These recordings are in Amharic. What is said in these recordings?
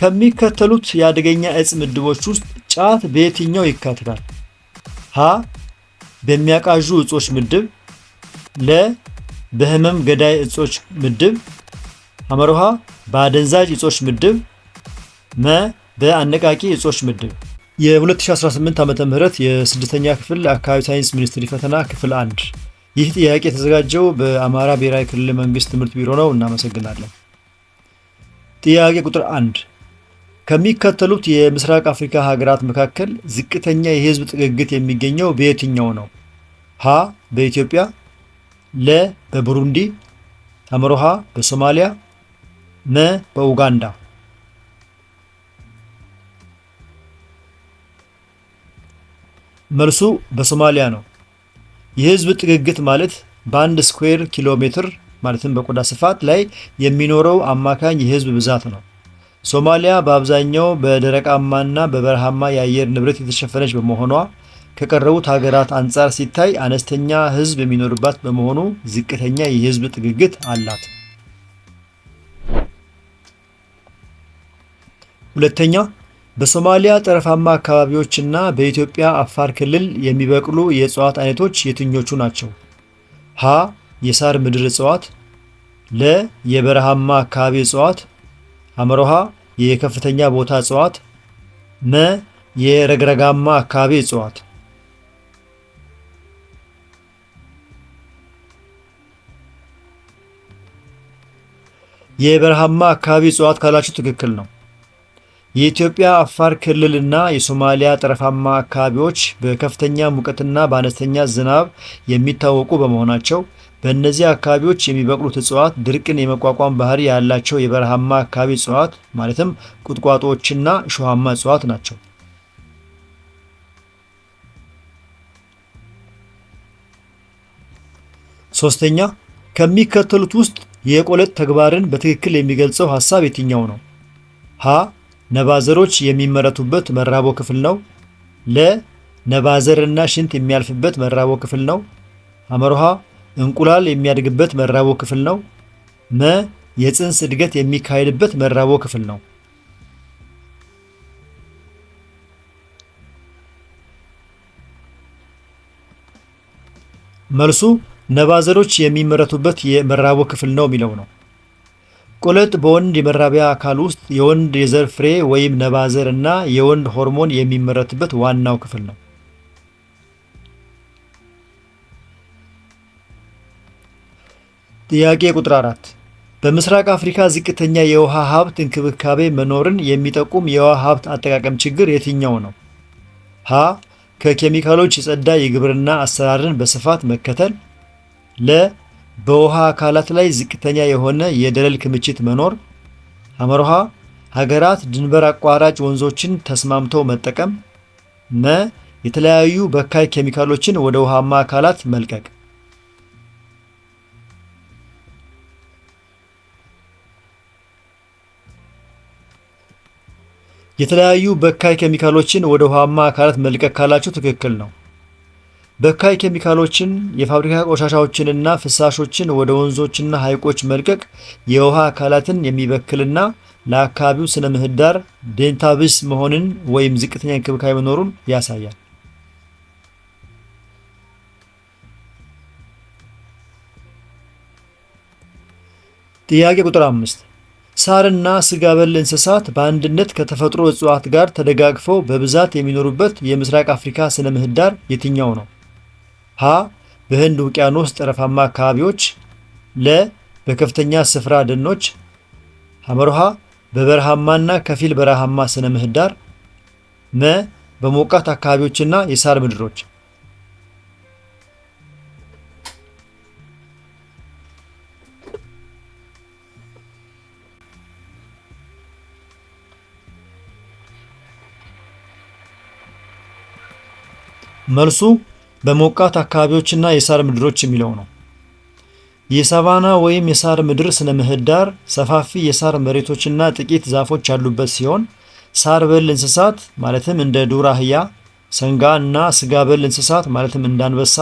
ከሚከተሉት የአደገኛ እጽ ምድቦች ውስጥ ጫት በየትኛው ይካተታል? ሀ በሚያቃዡ እጾች ምድብ፣ ለ በህመም ገዳይ እጾች ምድብ፣ ሐመርሃ በአደንዛዥ እጾች ምድብ፣ መ በአነቃቂ እጾች ምድብ። የ2018 ዓ.ም የስድስተኛ ክፍል አካባቢ ሳይንስ ሚኒስትሪ ፈተና ክፍል 1። ይህ ጥያቄ የተዘጋጀው በአማራ ብሔራዊ ክልል መንግስት ትምህርት ቢሮ ነው። እናመሰግናለን። ጥያቄ ቁጥር 1 ከሚከተሉት የምስራቅ አፍሪካ ሀገራት መካከል ዝቅተኛ የህዝብ ጥግግት የሚገኘው በየትኛው ነው? ሀ በኢትዮጵያ፣ ለ በቡሩንዲ፣ ሐመርሃ በሶማሊያ፣ መ በኡጋንዳ። መልሱ በሶማሊያ ነው። የህዝብ ጥግግት ማለት በአንድ ስኩዌር ኪሎ ሜትር ማለትም በቆዳ ስፋት ላይ የሚኖረው አማካኝ የህዝብ ብዛት ነው። ሶማሊያ በአብዛኛው በደረቃማና በበረሃማ የአየር ንብረት የተሸፈነች በመሆኗ ከቀረቡት ሀገራት አንጻር ሲታይ አነስተኛ ህዝብ የሚኖርባት በመሆኑ ዝቅተኛ የህዝብ ጥግግት አላት። ሁለተኛ በሶማሊያ ጠረፋማ አካባቢዎችና በኢትዮጵያ አፋር ክልል የሚበቅሉ የእጽዋት አይነቶች የትኞቹ ናቸው? ሀ የሳር ምድር እጽዋት፣ ለ የበረሃማ አካባቢ እጽዋት፣ ሐመርሃ የከፍተኛ ቦታ እጽዋት፣ መ የረግረጋማ አካባቢ እጽዋት። የበረሃማ አካባቢ እጽዋት ካላችሁ ትክክል ነው። የኢትዮጵያ አፋር ክልልና የሶማሊያ ጠረፋማ አካባቢዎች በከፍተኛ ሙቀትና በአነስተኛ ዝናብ የሚታወቁ በመሆናቸው በእነዚህ አካባቢዎች የሚበቅሉት እጽዋት ድርቅን የመቋቋም ባህሪ ያላቸው የበረሃማ አካባቢ እጽዋት ማለትም ቁጥቋጦዎችና እሾሃማ እጽዋት ናቸው። ሶስተኛ ከሚከተሉት ውስጥ የቆለጥ ተግባርን በትክክል የሚገልጸው ሐሳብ የትኛው ነው? ሀ ነባዘሮች የሚመረቱበት መራቦ ክፍል ነው። ለ ነባዘርና ሽንት የሚያልፍበት መራቦ ክፍል ነው። ሐመርሃ እንቁላል የሚያድግበት መራቦ ክፍል ነው። መ የጽንስ እድገት የሚካሄድበት መራቦ ክፍል ነው። መልሱ ነባዘሮች የሚመረቱበት የመራቦ ክፍል ነው የሚለው ነው። ቆለጥ በወንድ የመራቢያ አካል ውስጥ የወንድ የዘር ፍሬ ወይም ነባዘር እና የወንድ ሆርሞን የሚመረትበት ዋናው ክፍል ነው። ጥያቄ ቁጥር 4 በምስራቅ አፍሪካ ዝቅተኛ የውሃ ሀብት እንክብካቤ መኖርን የሚጠቁም የውሃ ሀብት አጠቃቀም ችግር የትኛው ነው? ሀ ከኬሚካሎች የጸዳ የግብርና አሰራርን በስፋት መከተል፣ ለ በውሃ አካላት ላይ ዝቅተኛ የሆነ የደለል ክምችት መኖር፣ ሐመርሃ ሀገራት ድንበር አቋራጭ ወንዞችን ተስማምተው መጠቀም፣ መ የተለያዩ በካይ ኬሚካሎችን ወደ ውሃማ አካላት መልቀቅ። የተለያዩ በካይ ኬሚካሎችን ወደ ውሃማ አካላት መልቀቅ ካላችሁ ትክክል ነው። በካይ ኬሚካሎችን የፋብሪካ ቆሻሻዎችንና ፍሳሾችን ወደ ወንዞችና ሐይቆች መልቀቅ የውሃ አካላትን የሚበክልና ለአካባቢው ስነ ምህዳር ደንታቢስ መሆንን ወይም ዝቅተኛ እንክብካቤ መኖሩን ያሳያል። ጥያቄ ቁጥር 5 ሳርና ስጋ በል እንስሳት በአንድነት ከተፈጥሮ እጽዋት ጋር ተደጋግፈው በብዛት የሚኖሩበት የምስራቅ አፍሪካ ስነ ምህዳር የትኛው ነው? ሀ በህንድ ውቅያኖስ ጠረፋማ አካባቢዎች፣ ለ በከፍተኛ ስፍራ ደኖች፣ ሐመርሃ በበረሃማና ከፊል በረሃማ ስነ ምህዳር፣ መ በሞቃት አካባቢዎችና የሳር ምድሮች። መልሱ በሞቃት አካባቢዎችና የሳር ምድሮች የሚለው ነው። የሳቫና ወይም የሳር ምድር ስነ ምህዳር ሰፋፊ የሳር መሬቶችና ጥቂት ዛፎች ያሉበት ሲሆን ሳር በል እንስሳት ማለትም እንደ ዱር አህያ፣ ሰንጋ እና ስጋ በል እንስሳት ማለትም እንደ አንበሳ፣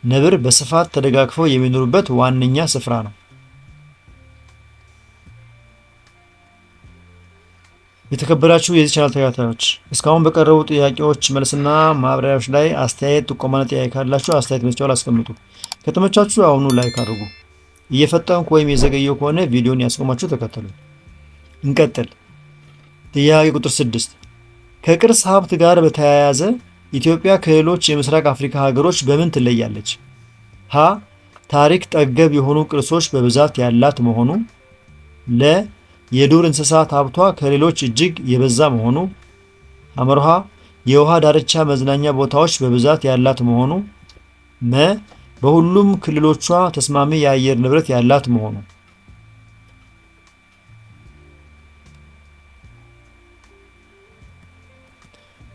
ነብር በስፋት ተደጋግፈው የሚኖሩበት ዋነኛ ስፍራ ነው። የተከበራችሁ የዚህ ቻናል ተከታታዮች እስካሁን በቀረቡ ጥያቄዎች መልስና ማብራሪያዎች ላይ አስተያየት፣ ጥቆማና ጥያቄ ካላችሁ አስተያየት መስጫው ላይ አስቀምጡ። ከተመቻችሁ አሁኑ ላይክ አድርጉ። እየፈጠንኩ ወይም የዘገየው ከሆነ ቪዲዮን ያስቆማችሁ ተከተሉ። እንቀጥል። ጥያቄ ቁጥር 6 ከቅርስ ሀብት ጋር በተያያዘ ኢትዮጵያ ከሌሎች የምስራቅ አፍሪካ ሀገሮች በምን ትለያለች? ሀ ታሪክ ጠገብ የሆኑ ቅርሶች በብዛት ያላት መሆኑ፣ ለ የዱር እንስሳት ሀብቷ ከሌሎች እጅግ የበዛ መሆኑ፣ ሐመርሃ የውሃ ዳርቻ መዝናኛ ቦታዎች በብዛት ያላት መሆኑ፣ መ በሁሉም ክልሎቿ ተስማሚ የአየር ንብረት ያላት መሆኑ።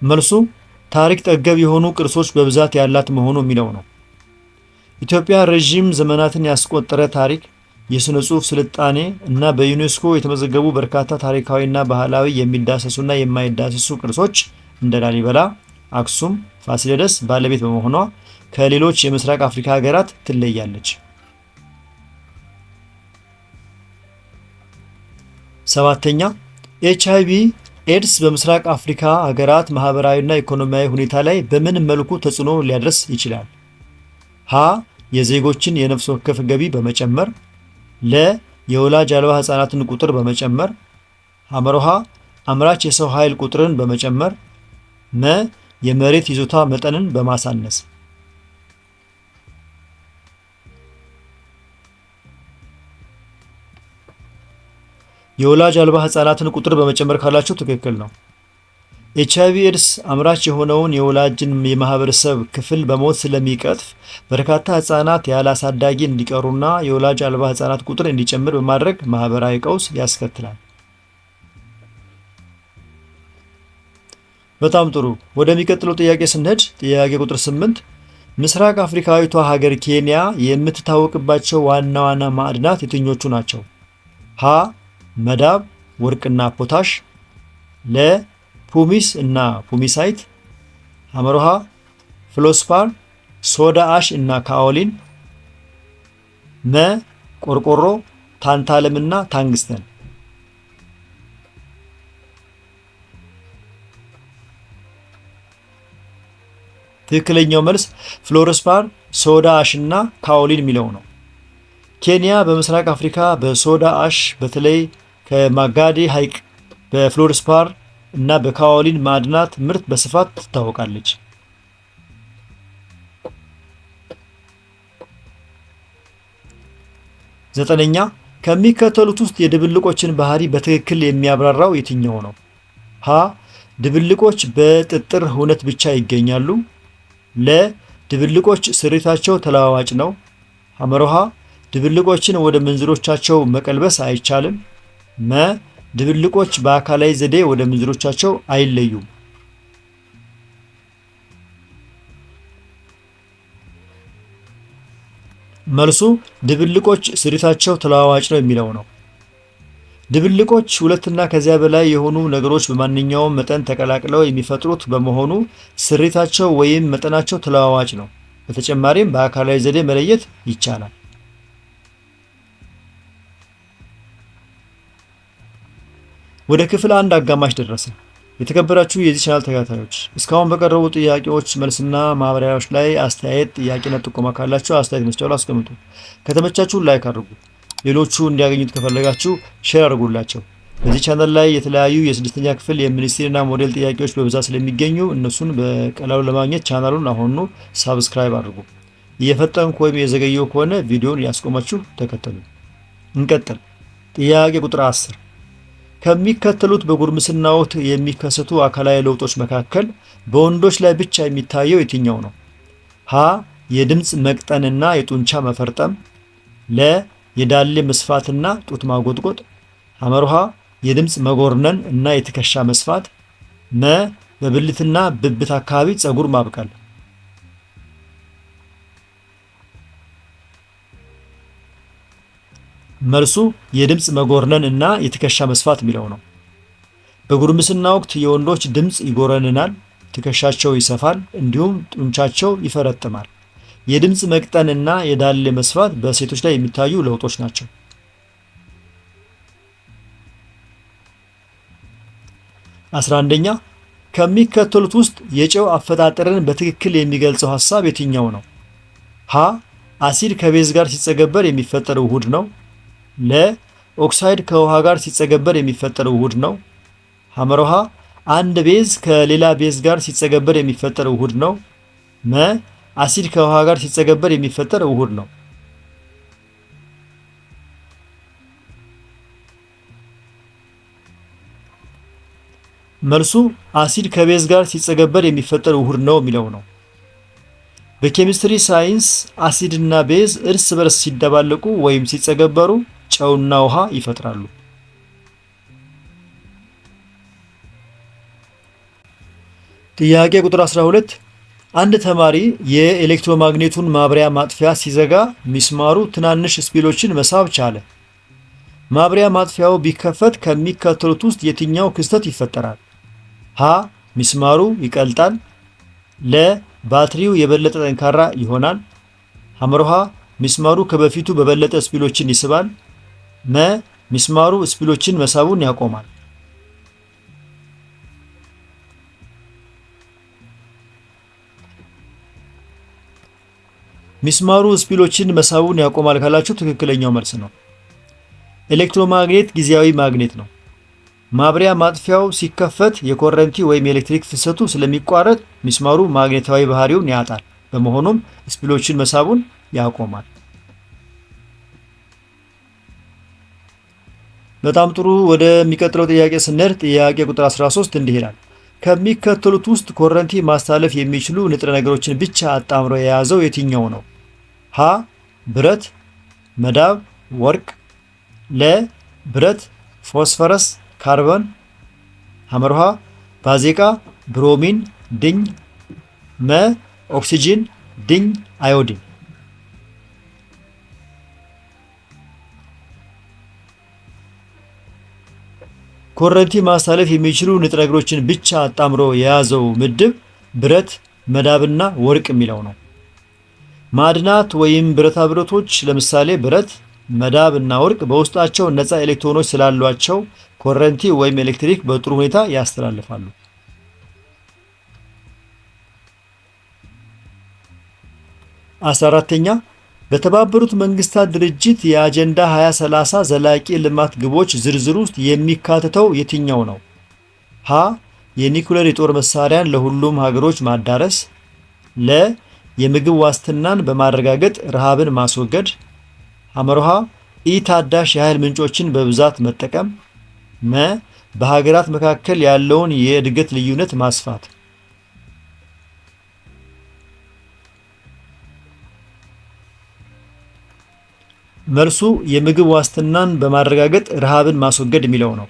መልሱ ታሪክ ጠገብ የሆኑ ቅርሶች በብዛት ያላት መሆኑ የሚለው ነው። ኢትዮጵያ ረዥም ዘመናትን ያስቆጠረ ታሪክ፣ የሥነ ጽሑፍ ስልጣኔ እና በዩኔስኮ የተመዘገቡ በርካታ ታሪካዊና ባህላዊ የሚዳሰሱና የማይዳሰሱ ቅርሶች እንደ ላሊበላ፣ አክሱም፣ ፋሲለደስ ባለቤት በመሆኗ ከሌሎች የምስራቅ አፍሪካ ሀገራት ትለያለች። 7ኛ ኤችአይቪ ኤድስ በምስራቅ አፍሪካ ሀገራት ማህበራዊና ኢኮኖሚያዊ ሁኔታ ላይ በምን መልኩ ተጽዕኖ ሊያደርስ ይችላል? ሀ የዜጎችን የነፍስ ወከፍ ገቢ በመጨመር፣ ለ የወላጅ አልባ ህጻናትን ቁጥር በመጨመር፣ ሐመርሃ አምራች የሰው ኃይል ቁጥርን በመጨመር፣ መ የመሬት ይዞታ መጠንን በማሳነስ። የወላጅ አልባ ህጻናትን ቁጥር በመጨመር ካላችሁ ትክክል ነው። ኤችአይቪ ኤድስ አምራች የሆነውን የወላጅን የማህበረሰብ ክፍል በሞት ስለሚቀጥፍ በርካታ ህጻናት ያለ አሳዳጊ እንዲቀሩና የወላጅ አልባ ህጻናት ቁጥር እንዲጨምር በማድረግ ማህበራዊ ቀውስ ያስከትላል። በጣም ጥሩ። ወደሚቀጥለው ጥያቄ ስንሄድ ጥያቄ ቁጥር 8 ምስራቅ አፍሪካዊቷ ሀገር ኬንያ የምትታወቅባቸው ዋና ዋና ማዕድናት የትኞቹ ናቸው? ሀ መዳብ፣ ወርቅና ፖታሽ፣ ለ ፑሚስ እና ፑሚሳይት፣ ሐመርሃ ፍሎስፓር፣ ሶዳ አሽ እና ካኦሊን፣ መ ቆርቆሮ፣ ታንታለም እና ታንግስተን። ትክክለኛው መልስ ፍሎረስፓር፣ ሶዳ አሽ እና ካኦሊን የሚለው ነው። ኬንያ በምስራቅ አፍሪካ በሶዳ አሽ በተለይ ከማጋዴ ሐይቅ በፍሎረስፓር እና በካኦሊን ማዕድናት ምርት በስፋት ትታወቃለች። 9ኛ ከሚከተሉት ውስጥ የድብልቆችን ባህሪ በትክክል የሚያብራራው የትኛው ነው? ሀ ድብልቆች በጥጥር ሁነት ብቻ ይገኛሉ። ለ ድብልቆች ስሪታቸው ተለዋዋጭ ነው። ሐመርሃ ድብልቆችን ወደ ምንዝሮቻቸው መቀልበስ አይቻልም። መ ድብልቆች በአካላዊ ዘዴ ወደ ምንዝሮቻቸው አይለዩም። መልሱ ድብልቆች ስሪታቸው ተለዋዋጭ ነው የሚለው ነው። ድብልቆች ሁለትና ከዚያ በላይ የሆኑ ነገሮች በማንኛውም መጠን ተቀላቅለው የሚፈጥሩት በመሆኑ ስሪታቸው ወይም መጠናቸው ተለዋዋጭ ነው። በተጨማሪም በአካላዊ ዘዴ መለየት ይቻላል። ወደ ክፍል 1 አጋማሽ ደረሰ። የተከበራችሁ የዚህ ቻናል ተከታታዮች እስካሁን በቀረቡ ጥያቄዎች መልስና ማብራሪያዎች ላይ አስተያየት፣ ጥያቄና ጥቆማ ካላችሁ አስተያየት መስጫው ላይ አስቀምጡ። ከተመቻችሁ ላይክ አድርጉ። ሌሎቹ እንዲያገኙት ከፈለጋችሁ ሼር አድርጉላቸው። በዚህ ቻናል ላይ የተለያዩ የስድስተኛ ክፍል የሚኒስትሪና ሞዴል ጥያቄዎች በብዛት ስለሚገኙ እነሱን በቀላሉ ለማግኘት ቻናሉን አሁኑ ሳብስክራይብ አድርጉ። እየፈጠንኩ ወይም የዘገየው ከሆነ ቪዲዮን ያስቆማችሁ ተከተሉ። እንቀጥል። ጥያቄ ቁጥር 10 ከሚከተሉት በጉርምስና ወቅት የሚከሰቱ አካላዊ ለውጦች መካከል በወንዶች ላይ ብቻ የሚታየው የትኛው ነው? ሀ የድምፅ መቅጠንና የጡንቻ መፈርጠም፣ ለ የዳሌ መስፋትና ጡት ማጎጥቆጥ፣ ሐመርሃ የድምፅ መጎርነን እና የትከሻ መስፋት፣ መ በብልትና ብብት አካባቢ ፀጉር ማብቀል። መልሱ የድምፅ መጎርነን እና የትከሻ መስፋት የሚለው ነው። በጉርምስና ወቅት የወንዶች ድምፅ ይጎረንናል፣ ትከሻቸው ይሰፋል፣ እንዲሁም ጡንቻቸው ይፈረጥማል። የድምፅ መቅጠን እና የዳሌ መስፋት በሴቶች ላይ የሚታዩ ለውጦች ናቸው። 11ኛ ከሚከተሉት ውስጥ የጨው አፈጣጠርን በትክክል የሚገልጸው ሐሳብ የትኛው ነው? ሀ አሲድ ከቤዝ ጋር ሲጸገበር የሚፈጠር ውሁድ ነው። ለ ኦክሳይድ ከውሃ ጋር ሲጸገበር የሚፈጠር ውሁድ ነው። ሐመሮሃ አንድ ቤዝ ከሌላ ቤዝ ጋር ሲጸገበር የሚፈጠር ውሁድ ነው። መ አሲድ ከውሃ ጋር ሲጸገበር የሚፈጠር ውሁድ ነው። መልሱ አሲድ ከቤዝ ጋር ሲጸገበር የሚፈጠር ውሁድ ነው የሚለው ነው። በኬሚስትሪ ሳይንስ አሲድና ቤዝ እርስ በርስ ሲደባለቁ ወይም ሲጸገበሩ ጨውና ውሃ ይፈጥራሉ። ጥያቄ ቁጥር 12 አንድ ተማሪ የኤሌክትሮማግኔቱን ማብሪያ ማጥፊያ ሲዘጋ ሚስማሩ ትናንሽ ስፒሎችን መሳብ ቻለ። ማብሪያ ማጥፊያው ቢከፈት ከሚከተሉት ውስጥ የትኛው ክስተት ይፈጠራል? ሀ ሚስማሩ ይቀልጣል። ለ ባትሪው የበለጠ ጠንካራ ይሆናል። ሐመሮሃ ሚስማሩ ከበፊቱ በበለጠ ስፒሎችን ይስባል። መ ሚስማሩ ስፒሎችን መሳቡን ያቆማል። ሚስማሩ ስፒሎችን መሳቡን ያቆማል ካላችሁ ትክክለኛው መልስ ነው። ኤሌክትሮማግኔት ጊዜያዊ ማግኔት ነው። ማብሪያ ማጥፊያው ሲከፈት የኮረንቲ ወይም የኤሌክትሪክ ፍሰቱ ስለሚቋረጥ ሚስማሩ ማግኔታዊ ባህሪውን ያጣል። በመሆኑም ስፒሎችን መሳቡን ያቆማል። በጣም ጥሩ። ወደሚቀጥለው ጥያቄ ስንሄድ ጥያቄ ቁጥር 13 እንዲህ ይላል። ከሚከተሉት ውስጥ ኮረንቲ ማስተላለፍ የሚችሉ ንጥረ ነገሮችን ብቻ አጣምሮ የያዘው የትኛው ነው? ሀ ብረት፣ መዳብ፣ ወርቅ። ለ ብረት፣ ፎስፈረስ፣ ካርበን። ሐመርሃ ባዜቃ፣ ብሮሚን፣ ድኝ። መ ኦክሲጂን፣ ድኝ፣ አዮዲን። ኮረንቲ ማስተላለፍ የሚችሉ ንጥረ ነገሮችን ብቻ አጣምሮ የያዘው ምድብ ብረት፣ መዳብና ወርቅ የሚለው ነው። ማዕድናት ወይም ብረታ ብረቶች ለምሳሌ ብረት፣ መዳብ እና ወርቅ በውስጣቸው ነፃ ኤሌክትሮኖች ስላሏቸው ኮረንቲ ወይም ኤሌክትሪክ በጥሩ ሁኔታ ያስተላልፋሉ። 14ኛ በተባበሩት መንግስታት ድርጅት የአጀንዳ 2030 ዘላቂ ልማት ግቦች ዝርዝር ውስጥ የሚካተተው የትኛው ነው? ሀ የኒኩሌር የጦር መሳሪያን ለሁሉም ሀገሮች ማዳረስ። ለ የምግብ ዋስትናን በማረጋገጥ ረሃብን ማስወገድ። ሐመርሃ ኢታዳሽ የኃይል ምንጮችን በብዛት መጠቀም። መ በሀገራት መካከል ያለውን የእድገት ልዩነት ማስፋት። መልሱ የምግብ ዋስትናን በማረጋገጥ ረሃብን ማስወገድ የሚለው ነው።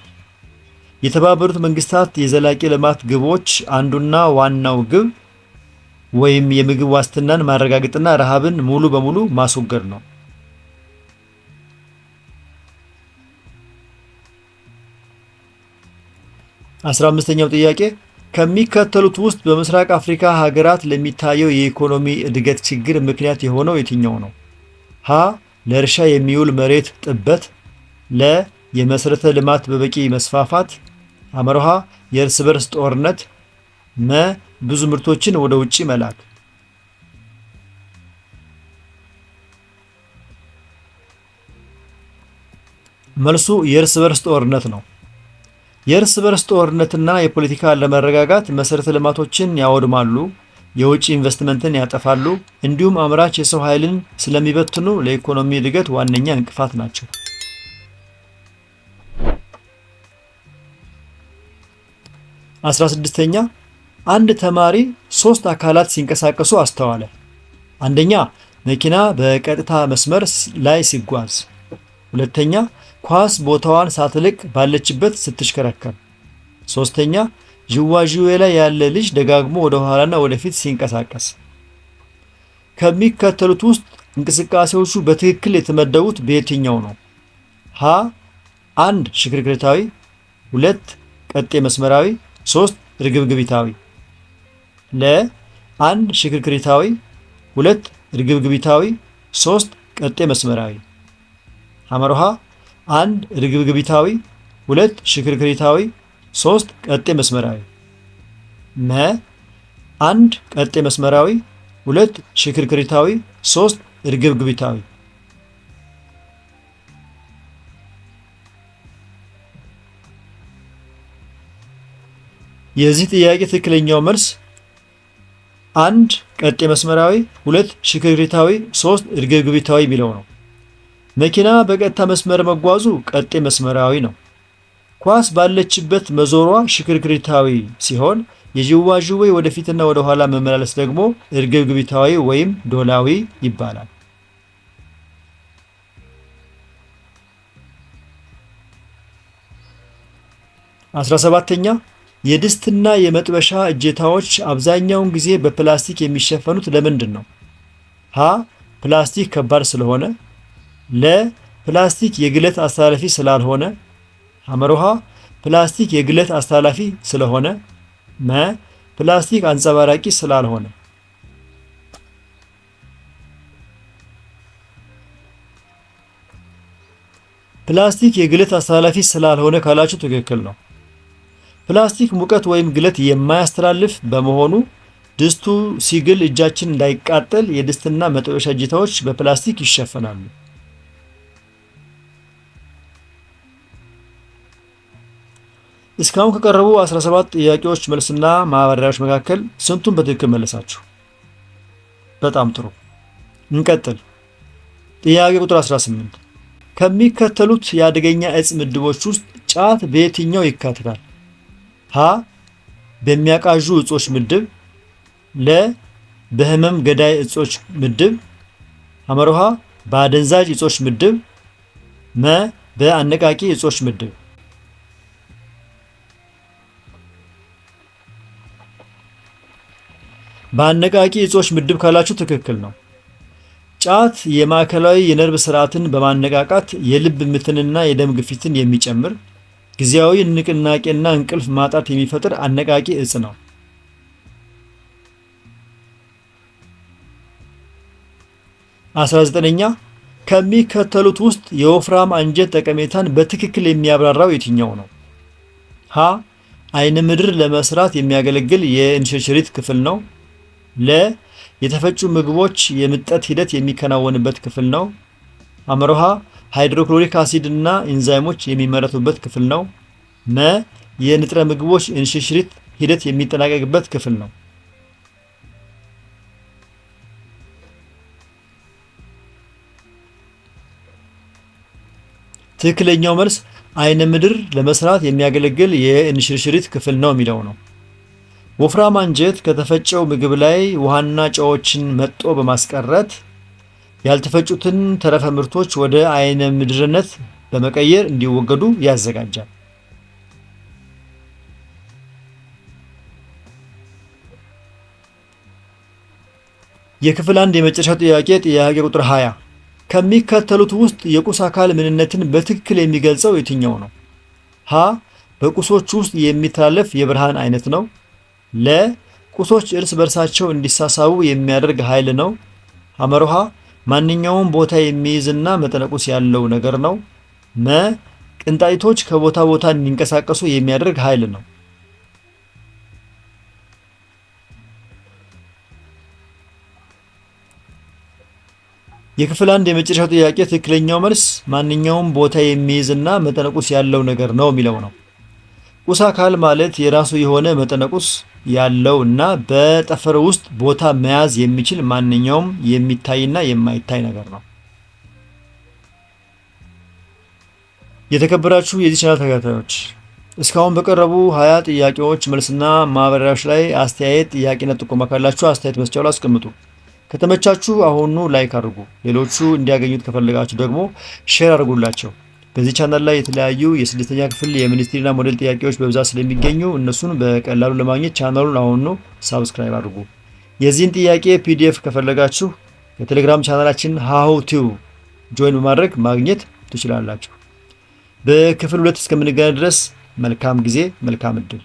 የተባበሩት መንግስታት የዘላቂ ልማት ግቦች አንዱና ዋናው ግብ ወይም የምግብ ዋስትናን ማረጋገጥና ረሃብን ሙሉ በሙሉ ማስወገድ ነው። 15ኛው ጥያቄ ከሚከተሉት ውስጥ በምስራቅ አፍሪካ ሀገራት ለሚታየው የኢኮኖሚ እድገት ችግር ምክንያት የሆነው የትኛው ነው? ሀ ለእርሻ የሚውል መሬት ጥበት። ለ የመሰረተ ልማት በበቂ መስፋፋት። ሐመርሃ የእርስ በርስ ጦርነት። መ ብዙ ምርቶችን ወደ ውጪ መላክ። መልሱ የእርስ በርስ ጦርነት ነው። የእርስ በርስ ጦርነትና የፖለቲካ አለመረጋጋት መሰረተ ልማቶችን ያወድማሉ፣ የውጭ ኢንቨስትመንትን ያጠፋሉ፣ እንዲሁም አምራች የሰው ኃይልን ስለሚበትኑ ለኢኮኖሚ እድገት ዋነኛ እንቅፋት ናቸው። 16ኛ አንድ ተማሪ 3 አካላት ሲንቀሳቀሱ አስተዋለ። አንደኛ መኪና በቀጥታ መስመር ላይ ሲጓዝ፣ ሁለተኛ ኳስ ቦታዋን ሳትለቅ ባለችበት ስትሽከረከር፣ ሶስተኛ ዥዋዥዌ ላይ ያለ ልጅ ደጋግሞ ወደ ኋላና ወደፊት ሲንቀሳቀስ። ከሚከተሉት ውስጥ እንቅስቃሴዎቹ በትክክል የተመደቡት በየትኛው ነው? ሀ 1 ሽክርክሪታዊ፣ 2 ቀጤ መስመራዊ፣ 3 ርግብግቢታዊ። ለ 1 ሽክርክሪታዊ፣ 2 ርግብግቢታዊ፣ 3 ቀጤ መስመራዊ። ሐመርሃ 1 ርግብግቢታዊ፣ 2 ሽክርክሪታዊ፣ 3 ቀጤ መስመራዊ። መ 1 ቀጤ መስመራዊ፣ 2 ሽክርክሪታዊ፣ 3 እርግብግቢታዊ። የዚህ ጥያቄ ትክክለኛው መልስ 1 ቀጤ መስመራዊ፣ 2 ሽክርክሪታዊ፣ 3 እርግብግቢታዊ የሚለው ነው። መኪና በቀጥታ መስመር መጓዙ ቀጤ መስመራዊ ነው። ኳስ ባለችበት መዞሯ ሽክርክሪታዊ ሲሆን የዥዋዥዌ ወደፊትና ወደ ኋላ መመላለስ ደግሞ እርግብግቢታዊ ወይም ዶላዊ ይባላል። 17ኛ የድስትና የመጥበሻ እጀታዎች አብዛኛውን ጊዜ በፕላስቲክ የሚሸፈኑት ለምንድን ነው? ሀ ፕላስቲክ ከባድ ስለሆነ፣ ለ ፕላስቲክ የግለት አስተላላፊ ስላልሆነ፣ ሐመሮሃ ፕላስቲክ የግለት አስተላላፊ ስለሆነ፣ መ ፕላስቲክ አንጸባራቂ ስላልሆነ። ፕላስቲክ የግለት አስተላላፊ ስላልሆነ ካላችሁ ትክክል ነው። ፕላስቲክ ሙቀት ወይም ግለት የማያስተላልፍ በመሆኑ ድስቱ ሲግል እጃችን እንዳይቃጠል የድስትና መጥበሻ እጀታዎች በፕላስቲክ ይሸፈናሉ። እስካሁን ከቀረቡ 17 ጥያቄዎች መልስና ማብራሪያዎች መካከል ስንቱን በትክክል መለሳችሁ? በጣም ጥሩ። እንቀጥል። ጥያቄ ቁጥር 18 ከሚከተሉት የአደገኛ እጽ ምድቦች ውስጥ ጫት በየትኛው ይካተታል? ሀ በሚያቃዡ እጾች ምድብ፣ ለ በህመም ገዳይ እጾች ምድብ፣ ሐመሮሃ በአደንዛዥ እጾች ምድብ፣ መ በአነቃቂ እጾች ምድብ። በአነቃቂ እጾች ምድብ ካላችሁ ትክክል ነው። ጫት የማዕከላዊ የነርቭ ስርዓትን በማነቃቃት የልብ ምትንና የደም ግፊትን የሚጨምር ጊዜያዊ ንቅናቄና እንቅልፍ ማጣት የሚፈጥር አነቃቂ እጽ ነው። 19ኛ ከሚከተሉት ውስጥ የወፍራም አንጀት ጠቀሜታን በትክክል የሚያብራራው የትኛው ነው? ሀ አይነ ምድር ለመስራት የሚያገለግል የእንሽርሽሪት ክፍል ነው። ለ የተፈጩ ምግቦች የምጠት ሂደት የሚከናወንበት ክፍል ነው። ሐመሮሃ ሃይድሮክሎሪክ አሲድ እና ኢንዛይሞች የሚመረቱበት ክፍል ነው። መ የንጥረ ምግቦች እንሽርሽሪት ሂደት የሚጠናቀቅበት ክፍል ነው። ትክክለኛው መልስ አይነ ምድር ለመስራት የሚያገለግል የእንሽርሽሪት ክፍል ነው የሚለው ነው። ወፍራም አንጀት ከተፈጨው ምግብ ላይ ውሃና ጨዎችን መጦ በማስቀረት ያልተፈጩትን ተረፈ ምርቶች ወደ አይነ ምድርነት በመቀየር እንዲወገዱ ያዘጋጃል። የክፍል 1 የመጨረሻው ጥያቄ ቁጥር 20 ከሚከተሉት ውስጥ የቁስ አካል ምንነትን በትክክል የሚገልጸው የትኛው ነው? ሀ በቁሶች ውስጥ የሚተላለፍ የብርሃን አይነት ነው። ለ ቁሶች እርስ በርሳቸው እንዲሳሳቡ የሚያደርግ ኃይል ነው። ሐመሮሃ ማንኛውም ቦታ የሚይዝና መጠነቁስ ያለው ነገር ነው። መ ቅንጣቶች ከቦታ ቦታ እንዲንቀሳቀሱ የሚያደርግ ኃይል ነው። የክፍል 1 የመጨረሻው ጥያቄ ትክክለኛው መልስ ማንኛውም ቦታ የሚይዝና መጠነቁስ ያለው ነገር ነው የሚለው ነው። ቁስ አካል ማለት የራሱ የሆነ መጠነቁስ ያለው እና በጠፈር ውስጥ ቦታ መያዝ የሚችል ማንኛውም የሚታይና የማይታይ ነገር ነው። የተከበራችሁ የዚህ ቻናል ተከታታዮች እስካሁን በቀረቡ 20 ጥያቄዎች መልስና ማብራሪያዎች ላይ አስተያየት፣ ጥያቄና ጥቆማ ካላችሁ አስተያየት መስጫው ላይ አስቀምጡ። ከተመቻችሁ አሁኑ ላይክ አድርጉ። ሌሎቹ እንዲያገኙት ከፈለጋችሁ ደግሞ ሼር አድርጉላቸው። በዚህ ቻናል ላይ የተለያዩ የ6ኛ ክፍል የሚኒስትሪና ሞዴል ጥያቄዎች በብዛት ስለሚገኙ እነሱን በቀላሉ ለማግኘት ቻናሉን አሁኑ ሳብስክራይብ አድርጉ። የዚህን ጥያቄ ፒዲኤፍ ከፈለጋችሁ የቴሌግራም ቻናላችን ሃሁ ቲዩብ ጆይን በማድረግ ማግኘት ትችላላችሁ። በክፍል 2 እስከምንገናኝ ድረስ መልካም ጊዜ፣ መልካም እድል።